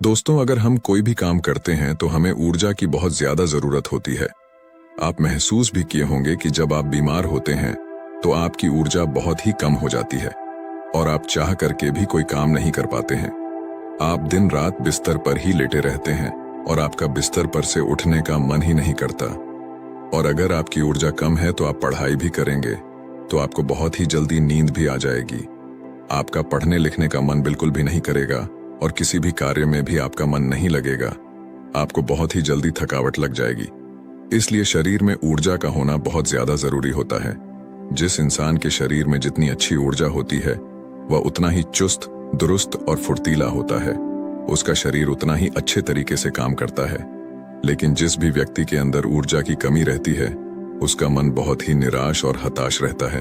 दोस्तों, अगर हम कोई भी काम करते हैं तो हमें ऊर्जा की बहुत ज्यादा जरूरत होती है। आप महसूस भी किए होंगे कि जब आप बीमार होते हैं तो आपकी ऊर्जा बहुत ही कम हो जाती है और आप चाह करके भी कोई काम नहीं कर पाते हैं। आप दिन रात बिस्तर पर ही लेटे रहते हैं और आपका बिस्तर पर से उठने का मन ही नहीं करता। और अगर आपकी ऊर्जा कम है तो आप पढ़ाई भी करेंगे तो आपको बहुत ही जल्दी नींद भी आ जाएगी। आपका पढ़ने लिखने का मन बिल्कुल भी नहीं करेगा और किसी भी कार्य में भी आपका मन नहीं लगेगा। आपको बहुत ही जल्दी थकावट लग जाएगी। इसलिए शरीर में ऊर्जा का होना बहुत ज्यादा जरूरी होता है। जिस इंसान के शरीर में जितनी अच्छी ऊर्जा होती है वह उतना ही चुस्त, दुरुस्त और फुर्तीला होता है। उसका शरीर उतना ही अच्छे तरीके से काम करता है। लेकिन जिस भी व्यक्ति के अंदर ऊर्जा की कमी रहती है उसका मन बहुत ही निराश और हताश रहता है।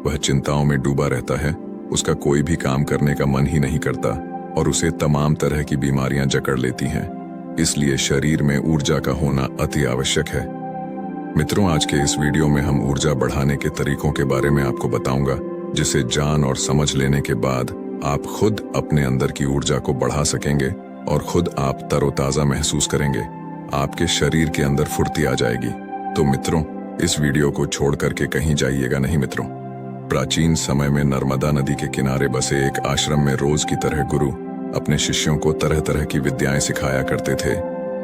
वह चिंताओं में डूबा रहता है। उसका कोई भी काम करने का मन ही नहीं करता और उसे तमाम तरह की बीमारियां जकड़ लेती हैं। इसलिए शरीर में ऊर्जा का होना अति आवश्यक है। मित्रों, आज के इस वीडियो में हम ऊर्जा बढ़ाने के तरीकों के बारे में आपको बताऊंगा, जिसे जान और समझ लेने के बाद आप खुद अपने अंदर की ऊर्जा को बढ़ा सकेंगे और खुद आप तरोताजा महसूस करेंगे। आपके शरीर के अंदर फुर्ती आ जाएगी। तो मित्रों, इस वीडियो को छोड़ करके कहीं जाइएगा नहीं। मित्रों, प्राचीन समय में नर्मदा नदी के किनारे बसे एक आश्रम में रोज की तरह गुरु अपने शिष्यों को तरह तरह की विद्याएं सिखाया करते थे।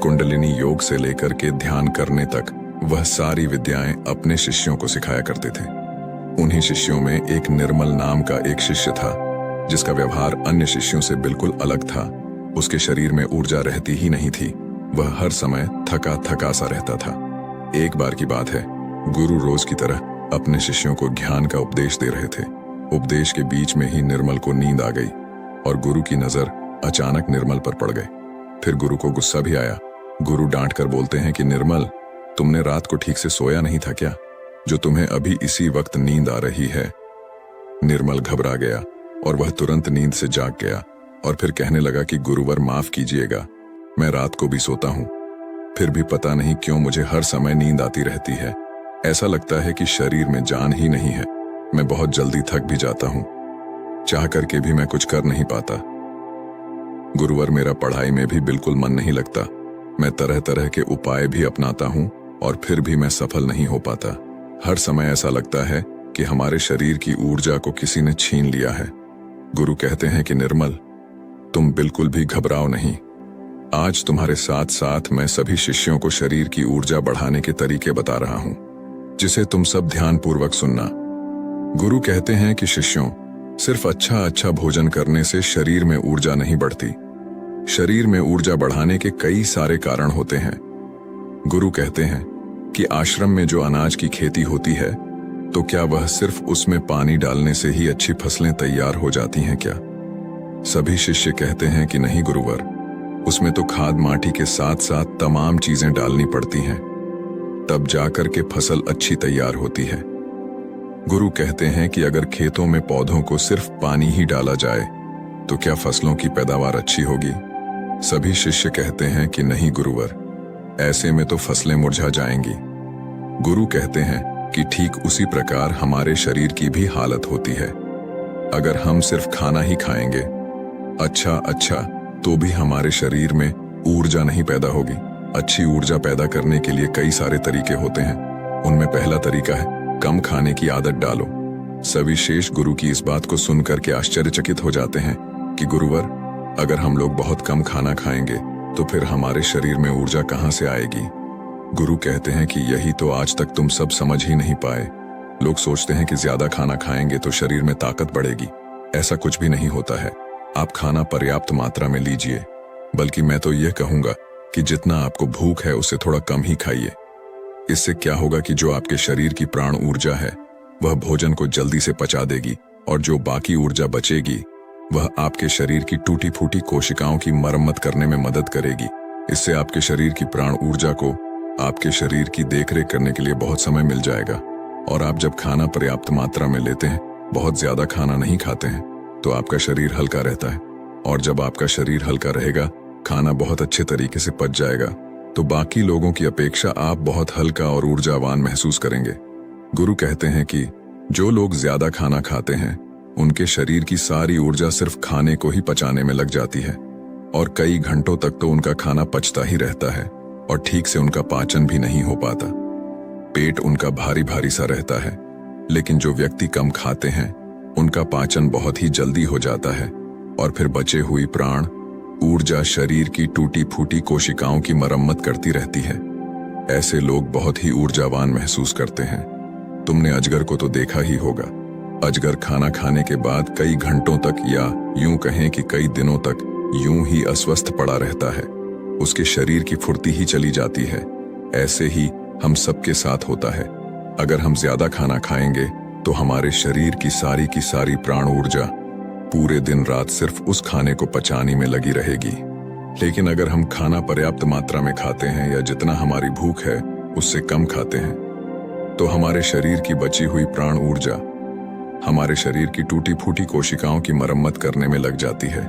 कुंडलिनी योग से लेकर के ध्यान करने तक वह सारी विद्याएं अपने शिष्यों को सिखाया करते थे। उन्हीं शिष्यों में एक निर्मल नाम का एक शिष्य था जिसका व्यवहार अन्य शिष्यों से बिल्कुल अलग था। उसके शरीर में ऊर्जा रहती ही नहीं थी। वह हर समय थका थका सा रहता था। एक बार की बात है, गुरु रोज की तरह अपने शिष्यों को ज्ञान का उपदेश दे रहे थे। उपदेश के बीच में ही निर्मल को नींद आ गई और गुरु की नजर अचानक निर्मल पर पड़ गई। फिर गुरु को गुस्सा भी आया। गुरु डांट कर बोलते हैं कि निर्मल, तुमने रात को ठीक से सोया नहीं था क्या, जो तुम्हें अभी इसी वक्त नींद आ रही है। निर्मल घबरा गया और वह तुरंत नींद से जाग गया और फिर कहने लगा कि गुरुवर, माफ कीजिएगा, मैं रात को भी सोता हूं, फिर भी पता नहीं क्यों मुझे हर समय नींद आती रहती है। ऐसा लगता है कि शरीर में जान ही नहीं है। मैं बहुत जल्दी थक भी जाता हूं, चाह करके भी मैं कुछ कर नहीं पाता। गुरुवर, मेरा पढ़ाई में भी बिल्कुल मन नहीं लगता। मैं तरह तरह के उपाय भी अपनाता हूं और फिर भी मैं सफल नहीं हो पाता। हर समय ऐसा लगता है कि हमारे शरीर की ऊर्जा को किसी ने छीन लिया है। गुरु कहते हैं कि निर्मल, तुम बिल्कुल भी घबराओ नहीं। आज तुम्हारे साथ साथ मैं सभी शिष्यों को शरीर की ऊर्जा बढ़ाने के तरीके बता रहा हूं, जिसे तुम सब ध्यानपूर्वक सुनना। गुरु कहते हैं कि शिष्यों, सिर्फ अच्छा भोजन करने से शरीर में ऊर्जा नहीं बढ़ती। शरीर में ऊर्जा बढ़ाने के कई सारे कारण होते हैं। गुरु कहते हैं कि आश्रम में जो अनाज की खेती होती है, तो क्या वह सिर्फ उसमें पानी डालने से ही अच्छी फसलें तैयार हो जाती हैं क्या? सभी शिष्य कहते हैं कि नहीं गुरुवर, उसमें तो खाद माटी के साथ साथ तमाम चीजें डालनी पड़ती हैं, तब जाकर के फसल अच्छी तैयार होती है। गुरु कहते हैं कि अगर खेतों में पौधों को सिर्फ पानी ही डाला जाए तो क्या फसलों की पैदावार अच्छी होगी? सभी शिष्य कहते हैं कि नहीं गुरुवर, ऐसे में तो फसलें मुरझा जाएंगी। गुरु कहते हैं कि ठीक उसी प्रकार हमारे शरीर की भी हालत होती है। अगर हम सिर्फ खाना ही खाएंगे अच्छा तो भी हमारे शरीर में ऊर्जा नहीं पैदा होगी। अच्छी ऊर्जा पैदा करने के लिए कई सारे तरीके होते हैं। उनमें पहला तरीका है कम खाने की आदत डालो। सभी शेष गुरु की इस बात को सुनकर के आश्चर्यचकित हो जाते हैं कि गुरुवर, अगर हम लोग बहुत कम खाना खाएंगे तो फिर हमारे शरीर में ऊर्जा कहां से आएगी? गुरु कहते हैं कि यही तो आज तक तुम सब समझ ही नहीं पाए। लोग सोचते हैं कि ज्यादा खाना खाएंगे तो शरीर में ताकत बढ़ेगी। ऐसा कुछ भी नहीं होता है। आप खाना पर्याप्त मात्रा में लीजिए, बल्कि मैं तो यह कहूंगा कि जितना आपको भूख है उससे थोड़ा कम ही खाइए। इससे क्या होगा कि जो आपके शरीर की प्राण ऊर्जा है वह भोजन को जल्दी से पचा देगी और जो बाकी ऊर्जा बचेगी वह आपके शरीर की टूटी फूटी कोशिकाओं की मरम्मत करने में मदद करेगी। इससे आपके शरीर की प्राण ऊर्जा को आपके शरीर की देखरेख करने के लिए बहुत समय मिल जाएगा। और आप जब खाना पर्याप्त मात्रा में लेते हैं, बहुत ज्यादा खाना नहीं खाते हैं, तो आपका शरीर हल्का रहता है। और जब आपका शरीर हल्का रहेगा, खाना बहुत अच्छे तरीके से पच जाएगा, तो बाकी लोगों की अपेक्षा आप बहुत हल्का और ऊर्जावान महसूस करेंगे। गुरु कहते हैं कि जो लोग ज्यादा खाना खाते हैं उनके शरीर की सारी ऊर्जा सिर्फ खाने को ही पचाने में लग जाती है। और कई घंटों तक तो उनका खाना पचता ही रहता है और ठीक से उनका पाचन भी नहीं हो पाता। पेट उनका भारी भारी सा रहता है। लेकिन जो व्यक्ति कम खाते हैं उनका पाचन बहुत ही जल्दी हो जाता है और फिर बचे हुई प्राण ऊर्जा शरीर की टूटी फूटी कोशिकाओं की मरम्मत करती रहती है। ऐसे लोग बहुत ही ऊर्जावान महसूस करते हैं। तुमने अजगर को तो देखा ही होगा। अजगर खाना खाने के बाद कई घंटों तक या यूं कहें कि कई दिनों तक यूं ही अस्वस्थ पड़ा रहता है। उसके शरीर की फुर्ती ही चली जाती है। ऐसे ही हम सबके साथ होता है। अगर हम ज्यादा खाना खाएंगे तो हमारे शरीर की सारी प्राण ऊर्जा पूरे दिन रात सिर्फ उस खाने को पचाने में लगी रहेगी। लेकिन अगर हम खाना पर्याप्त मात्रा में खाते हैं या जितना हमारी भूख है उससे कम खाते हैं तो हमारे शरीर की बची हुई प्राण ऊर्जा हमारे शरीर की टूटी फूटी कोशिकाओं की मरम्मत करने में लग जाती है।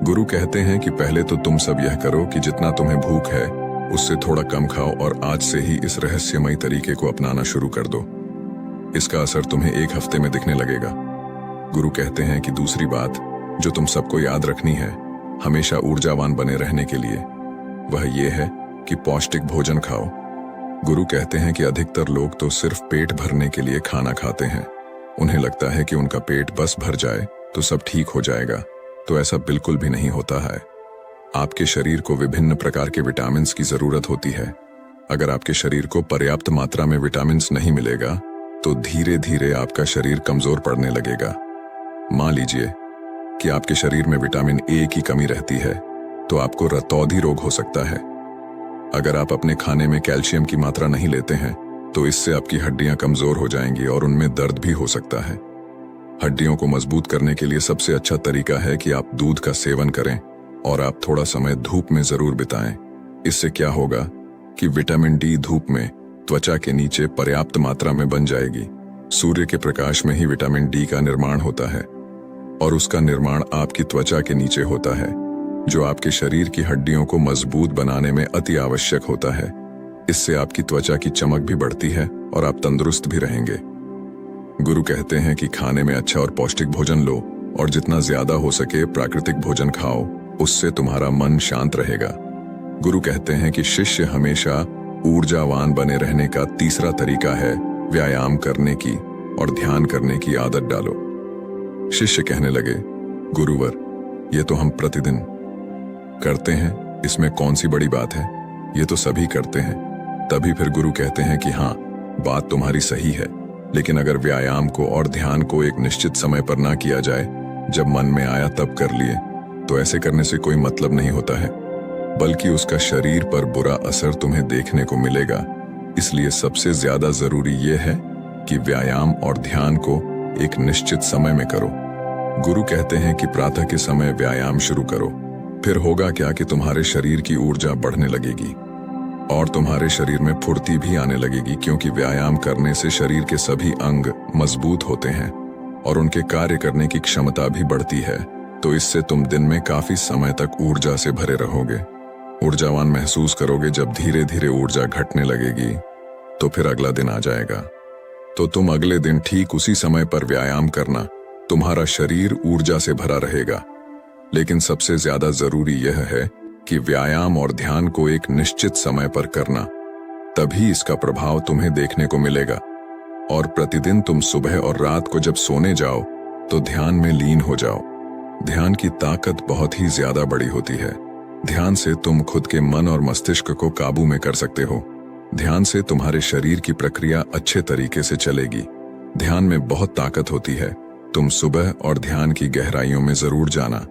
गुरु कहते हैं कि पहले तो तुम सब यह करो कि जितना तुम्हें भूख है उससे थोड़ा कम खाओ और आज से ही इस रहस्यमयी तरीके को अपनाना शुरू कर दो। इसका असर तुम्हें 1 हफ्ते में दिखने लगेगा। गुरु कहते हैं कि दूसरी बात जो तुम सबको याद रखनी है हमेशा ऊर्जावान बने रहने के लिए, वह यह है कि पौष्टिक भोजन खाओ। गुरु कहते हैं कि अधिकतर लोग तो सिर्फ पेट भरने के लिए खाना खाते हैं। उन्हें लगता है कि उनका पेट बस भर जाए तो सब ठीक हो जाएगा, तो ऐसा बिल्कुल भी नहीं होता है। आपके शरीर को विभिन्न प्रकार के विटामिन्स की जरूरत होती है। अगर आपके शरीर को पर्याप्त मात्रा में विटामिन्स नहीं मिलेगा तो धीरे धीरे आपका शरीर कमजोर पड़ने लगेगा। मान लीजिए कि आपके शरीर में विटामिन ए की कमी रहती है तो आपको रतौंधी रोग हो सकता है। अगर आप अपने खाने में कैल्शियम की मात्रा नहीं लेते हैं तो इससे आपकी हड्डियां कमजोर हो जाएंगी और उनमें दर्द भी हो सकता है। हड्डियों को मजबूत करने के लिए सबसे अच्छा तरीका है कि आप दूध का सेवन करें और आप थोड़ा समय धूप में जरूर बिताएं। इससे क्या होगा कि विटामिन डी धूप में त्वचा के नीचे पर्याप्त मात्रा में बन जाएगी। सूर्य के प्रकाश में ही विटामिन डी का निर्माण होता है और उसका निर्माण आपकी त्वचा के नीचे होता है, जो आपके शरीर की हड्डियों को मजबूत बनाने में अति आवश्यक होता है। इससे आपकी त्वचा की चमक भी बढ़ती है और आप तंदुरुस्त भी रहेंगे। गुरु कहते हैं कि खाने में अच्छा और पौष्टिक भोजन लो और जितना ज्यादा हो सके प्राकृतिक भोजन खाओ, उससे तुम्हारा मन शांत रहेगा। गुरु कहते हैं कि शिष्य हमेशा ऊर्जावान बने रहने का तीसरा तरीका है व्यायाम करने की और ध्यान करने की आदत डालो। शिष्य कहने लगे, गुरुवर, ये तो हम प्रतिदिन करते हैं, इसमें कौन सी बड़ी बात है, ये तो सभी करते हैं। तभी फिर गुरु कहते हैं कि हाँ, बात तुम्हारी सही है, लेकिन अगर व्यायाम को और ध्यान को एक निश्चित समय पर ना किया जाए, जब मन में आया तब कर लिए, तो ऐसे करने से कोई मतलब नहीं होता है, बल्कि उसका शरीर पर बुरा असर तुम्हें देखने को मिलेगा। इसलिए सबसे ज्यादा जरूरी यह है कि व्यायाम और ध्यान को एक निश्चित समय में करो। गुरु कहते हैं कि प्रातः के समय व्यायाम शुरू करो, फिर होगा क्या कि तुम्हारे शरीर की ऊर्जा बढ़ने लगेगी और तुम्हारे शरीर में फुर्ती भी आने लगेगी, क्योंकि व्यायाम करने से शरीर के सभी अंग मजबूत होते हैं और उनके कार्य करने की क्षमता भी बढ़ती है। तो इससे तुम दिन में काफी समय तक ऊर्जा से भरे रहोगे। ऊर्जावान महसूस करोगे। जब धीरे धीरे ऊर्जा घटने लगेगी तो फिर अगला दिन आ जाएगा, तो तुम अगले दिन ठीक उसी समय पर व्यायाम करना, तुम्हारा शरीर ऊर्जा से भरा रहेगा। लेकिन सबसे ज्यादा जरूरी यह है कि व्यायाम और ध्यान को एक निश्चित समय पर करना, तभी इसका प्रभाव तुम्हें देखने को मिलेगा। और प्रतिदिन तुम सुबह और रात को जब सोने जाओ तो ध्यान में लीन हो जाओ। ध्यान की ताकत बहुत ही ज्यादा बड़ी होती है। ध्यान से तुम खुद के मन और मस्तिष्क को काबू में कर सकते हो। ध्यान से तुम्हारे शरीर की प्रक्रिया अच्छे तरीके से चलेगी। ध्यान में बहुत ताकत होती है। तुम सुबह और ध्यान की गहराइयों में जरूर जाना।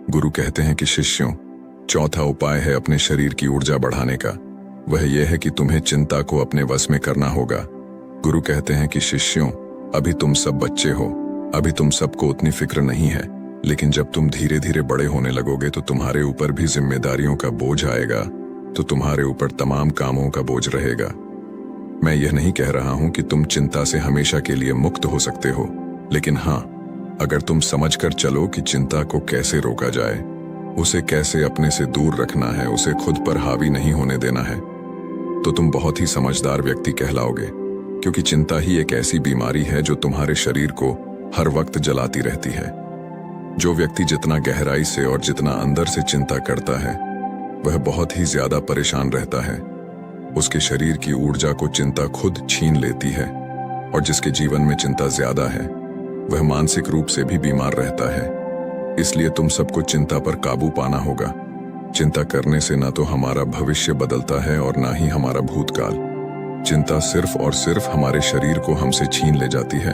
गुरु कहते हैं कि शिष्यों, चौथा उपाय है अपने शरीर की ऊर्जा बढ़ाने का। वह यह है कि तुम्हें चिंता को अपने वश में करना होगा। गुरु कहते हैं कि शिष्यों, अभी तुम सब बच्चे हो, अभी तुम सबको उतनी फिक्र नहीं है, लेकिन जब तुम धीरे धीरे बड़े होने लगोगे तो तुम्हारे ऊपर भी जिम्मेदारियों का बोझ आएगा, तो तुम्हारे ऊपर तमाम कामों का बोझ रहेगा। मैं यह नहीं कह रहा हूं कि तुम चिंता से हमेशा के लिए मुक्त हो सकते हो, लेकिन हाँ, अगर तुम समझकर चलो कि चिंता को कैसे रोका जाए, उसे कैसे अपने से दूर रखना है, उसे खुद पर हावी नहीं होने देना है, तो तुम बहुत ही समझदार व्यक्ति कहलाओगे। क्योंकि चिंता ही एक ऐसी बीमारी है जो तुम्हारे शरीर को हर वक्त जलाती रहती है। जो व्यक्ति जितना गहराई से और जितना अंदर से चिंता करता है वह बहुत ही ज्यादा परेशान रहता है। उसके शरीर की ऊर्जा को चिंता खुद छीन लेती है और जिसके जीवन में चिंता ज्यादा है वह मानसिक रूप से भी बीमार रहता है। इसलिए तुम सबको चिंता पर काबू पाना होगा। चिंता करने से ना तो हमारा भविष्य बदलता है और ना ही हमारा भूतकाल। चिंता सिर्फ और सिर्फ हमारे शरीर को हमसे छीन ले जाती है,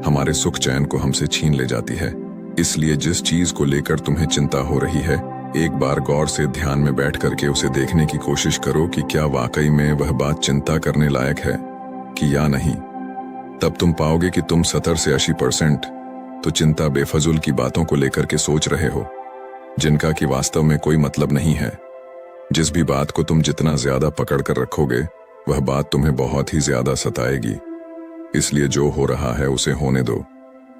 हमारे सुख चैन को हमसे छीन ले जाती है। इसलिए जिस चीज को लेकर तुम्हें चिंता हो रही है, एक बार गौर से ध्यान में बैठ करके उसे देखने की कोशिश करो कि क्या वाकई में वह बात चिंता करने लायक है कि या नहीं। तब तुम पाओगे कि तुम 70 से 80% तो चिंता बेफजूल की बातों को लेकर के सोच रहे हो, जिनका कि वास्तव में कोई मतलब नहीं है। जिस भी बात को तुम जितना ज्यादा पकड़ कर रखोगे वह बात तुम्हें बहुत ही ज्यादा सताएगी। इसलिए जो हो रहा है उसे होने दो,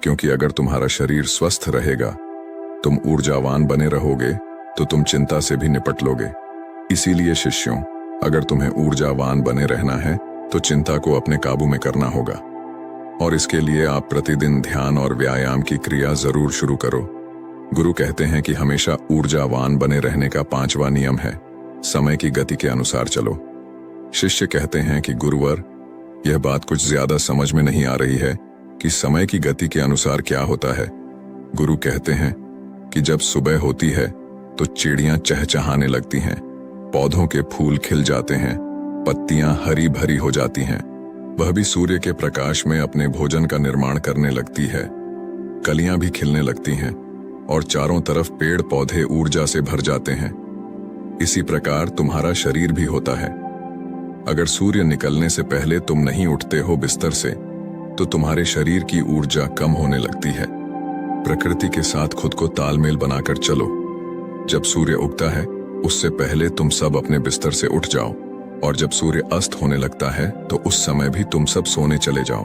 क्योंकि अगर तुम्हारा शरीर स्वस्थ रहेगा, तुम ऊर्जावान बने रहोगे, तो तुम चिंता से भी निपट लोगे। इसीलिए शिष्यों, अगर तुम्हें ऊर्जावान बने रहना है तो चिंता को अपने काबू में करना होगा। और इसके लिए आप प्रतिदिन ध्यान और व्यायाम की क्रिया जरूर शुरू करो। गुरु कहते हैं कि हमेशा ऊर्जावान बने रहने का 5वां नियम है, समय की गति के अनुसार चलो। शिष्य कहते हैं कि गुरुवर, यह बात कुछ ज्यादा समझ में नहीं आ रही है कि समय की गति के अनुसार क्या होता है। गुरु कहते हैं कि जब सुबह होती है तो चिड़ियां चहचहाने लगती हैं, पौधों के फूल खिल जाते हैं, पत्तियां हरी भरी हो जाती हैं, वह भी सूर्य के प्रकाश में अपने भोजन का निर्माण करने लगती है, कलियां भी खिलने लगती हैं और चारों तरफ पेड़ पौधे ऊर्जा से भर जाते हैं। इसी प्रकार तुम्हारा शरीर भी होता है। अगर सूर्य निकलने से पहले तुम नहीं उठते हो बिस्तर से तो तुम्हारे शरीर की ऊर्जा कम होने लगती है। प्रकृति के साथ खुद को तालमेल बनाकर चलो। जब सूर्य उगता है उससे पहले तुम सब अपने बिस्तर से उठ जाओ, और जब सूर्य अस्त होने लगता है तो उस समय भी तुम सब सोने चले जाओ।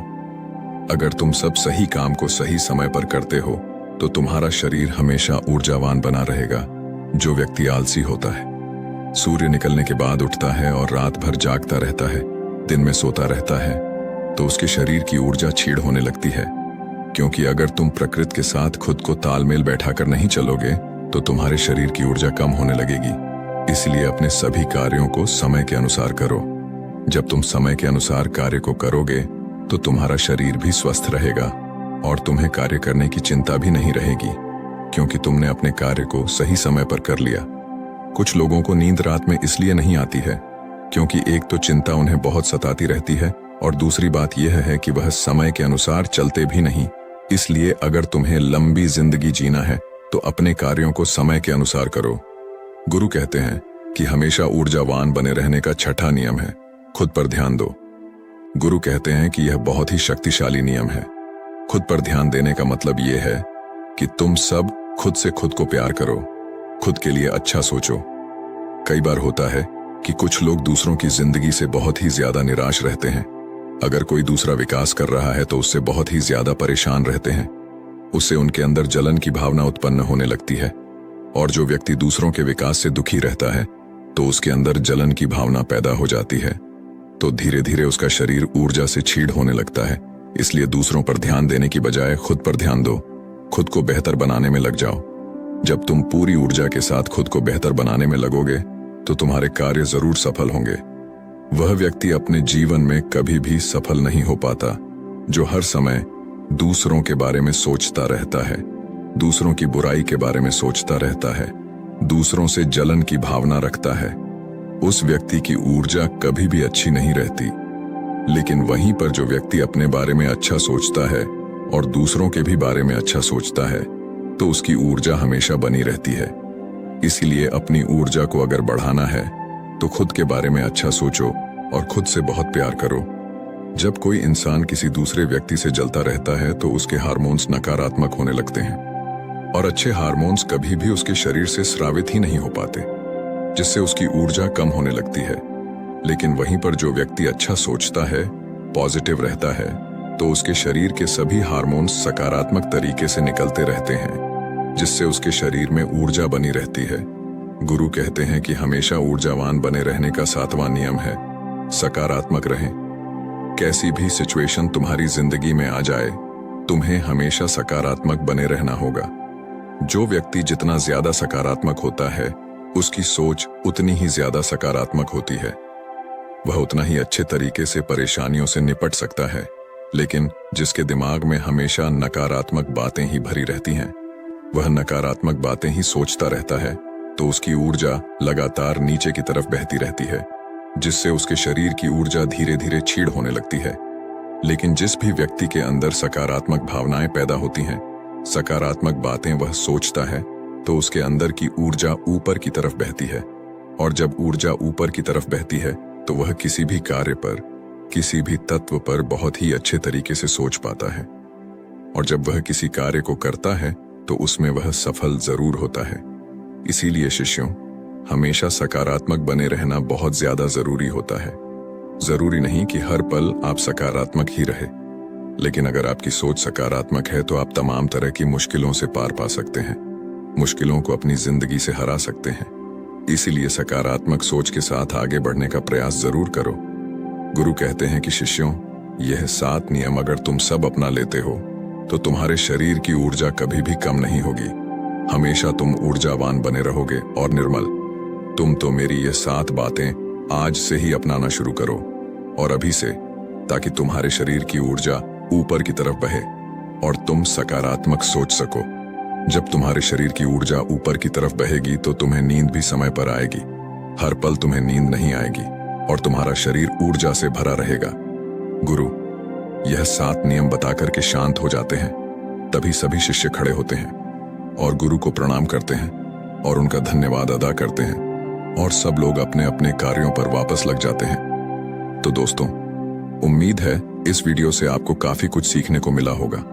अगर तुम सब सही काम को सही समय पर करते हो तो तुम्हारा शरीर हमेशा ऊर्जावान बना रहेगा। जो व्यक्ति आलसी होता है, सूर्य निकलने के बाद उठता है और रात भर जागता रहता है, दिन में सोता रहता है, तो उसके शरीर की ऊर्जा छीड़ होने लगती है। क्योंकि अगर तुम प्रकृति के साथ खुद को तालमेल बैठाकर नहीं चलोगे तो तुम्हारे शरीर की ऊर्जा कम होने लगेगी। इसलिए अपने सभी कार्यों को समय के अनुसार करो। जब तुम समय के अनुसार कार्य को करोगे तो तुम्हारा शरीर भी स्वस्थ रहेगा और तुम्हें कार्य करने की चिंता भी नहीं रहेगी, क्योंकि तुमने अपने कार्य को सही समय पर कर लिया। कुछ लोगों को नींद रात में इसलिए नहीं आती है क्योंकि एक तो चिंता उन्हें बहुत सताती रहती है और दूसरी बात यह है कि वह समय के अनुसार चलते भी नहीं। इसलिए अगर तुम्हें लंबी जिंदगी जीना है तो अपने कार्यों को समय के अनुसार करो। गुरु कहते हैं कि हमेशा ऊर्जावान बने रहने का 6ठा नियम है, खुद पर ध्यान दो। गुरु कहते हैं कि यह बहुत ही शक्तिशाली नियम है। खुद पर ध्यान देने का मतलब यह है कि तुम सब खुद से खुद को प्यार करो, खुद के लिए अच्छा सोचो। कई बार होता है कि कुछ लोग दूसरों की जिंदगी से बहुत ही ज्यादा निराश रहते हैं। अगर कोई दूसरा विकास कर रहा है तो उससे बहुत ही ज्यादा परेशान रहते हैं। उससे उनके अंदर जलन की भावना उत्पन्न होने लगती है, और जो व्यक्ति दूसरों के विकास से दुखी रहता है तो उसके अंदर जलन की भावना पैदा हो जाती है, तो धीरे धीरे उसका शरीर ऊर्जा से छीड़ होने लगता है। इसलिए दूसरों पर ध्यान देने की बजाय खुद पर ध्यान दो, खुद को बेहतर बनाने में लग जाओ। जब तुम पूरी ऊर्जा के साथ खुद को बेहतर बनाने में लगोगे तो तुम्हारे कार्य जरूर सफल होंगे। वह व्यक्ति अपने जीवन में कभी भी सफल नहीं हो पाता जो हर समय दूसरों के बारे में सोचता रहता है, दूसरों की बुराई के बारे में सोचता रहता है, दूसरों से जलन की भावना रखता है। उस व्यक्ति की ऊर्जा कभी भी अच्छी नहीं रहती। लेकिन वहीं पर जो व्यक्ति अपने बारे में अच्छा सोचता है और दूसरों के भी बारे में अच्छा सोचता है तो उसकी ऊर्जा हमेशा बनी रहती है। इसीलिए अपनी ऊर्जा को अगर बढ़ाना है तो खुद के बारे में अच्छा सोचो और खुद से बहुत प्यार करो। जब कोई इंसान किसी दूसरे व्यक्ति से जलता रहता है तो उसके हार्मोन्स नकारात्मक होने लगते हैं और अच्छे हार्मोन्स कभी भी उसके शरीर से स्रावित ही नहीं हो पाते, जिससे उसकी ऊर्जा कम होने लगती है। लेकिन वहीं पर जो व्यक्ति अच्छा सोचता है, पॉजिटिव रहता है, तो उसके शरीर के सभी हार्मोन्स सकारात्मक तरीके से निकलते रहते हैं, जिससे उसके शरीर में ऊर्जा बनी रहती है। गुरु कहते हैं कि हमेशा ऊर्जावान बने रहने का 7वां नियम है, सकारात्मक रहें। कैसी भी सिचुएशन तुम्हारी जिंदगी में आ जाए, तुम्हें हमेशा सकारात्मक बने रहना होगा। जो व्यक्ति जितना ज्यादा सकारात्मक होता है, उसकी सोच उतनी ही ज्यादा सकारात्मक होती है। वह उतना ही अच्छे तरीके से परेशानियों से निपट सकता है। लेकिन जिसके दिमाग में हमेशा नकारात्मक बातें ही भरी रहती हैं, वह नकारात्मक बातें ही सोचता रहता है, तो उसकी ऊर्जा लगातार नीचे की तरफ बहती रहती है, जिससे उसके शरीर की ऊर्जा धीरे धीरे क्षीण होने लगती है। लेकिन जिस भी व्यक्ति के अंदर सकारात्मक भावनाएं पैदा होती हैं, सकारात्मक बातें वह सोचता है, तो उसके अंदर की ऊर्जा ऊपर की तरफ बहती है। और जब ऊर्जा ऊपर की तरफ बहती है, तो वह किसी भी कार्य पर, किसी भी तत्व पर बहुत ही अच्छे तरीके से सोच पाता है। और जब वह किसी कार्य को करता है, तो उसमें वह सफल जरूर होता है। इसीलिए शिष्यों, हमेशा सकारात्मक बने रहना बहुत ज्यादा जरूरी होता है। जरूरी नहीं कि हर पल आप सकारात्मक ही रहे, लेकिन अगर आपकी सोच सकारात्मक है तो आप तमाम तरह की मुश्किलों से पार पा सकते हैं, मुश्किलों को अपनी जिंदगी से हरा सकते हैं। इसीलिए सकारात्मक सोच के साथ आगे बढ़ने का प्रयास जरूर करो। गुरु कहते हैं कि शिष्यों, यह 7 नियम अगर तुम सब अपना लेते हो, तो तुम्हारे शरीर की ऊर्जा कभी भी कम नहीं होगी। हमेशा तुम ऊर्जावान बने रहोगे और निर्मल। तुम तो मेरी ये 7 बातें आज से ही अपनाना शुरू करो, और अभी से, ताकि तुम्हारे शरीर की ऊर्जा ऊपर की तरफ बहे और तुम सकारात्मक सोच सको। जब तुम्हारे शरीर की ऊर्जा ऊपर की तरफ बहेगी तो तुम्हें नींद भी समय पर आएगी। हर पल तुम्हें नींद नहीं आएगी और तुम्हारा शरीर ऊर्जा से भरा रहेगा। गुरु यह 7 नियम बताकर के शांत हो जाते हैं। तभी सभी शिष्य खड़े होते हैं और गुरु को प्रणाम करते हैं और उनका धन्यवाद अदा करते हैं, और सब लोग अपने अपने कार्यों पर वापस लग जाते हैं। तो दोस्तों, उम्मीद है इस वीडियो से आपको काफी कुछ सीखने को मिला होगा।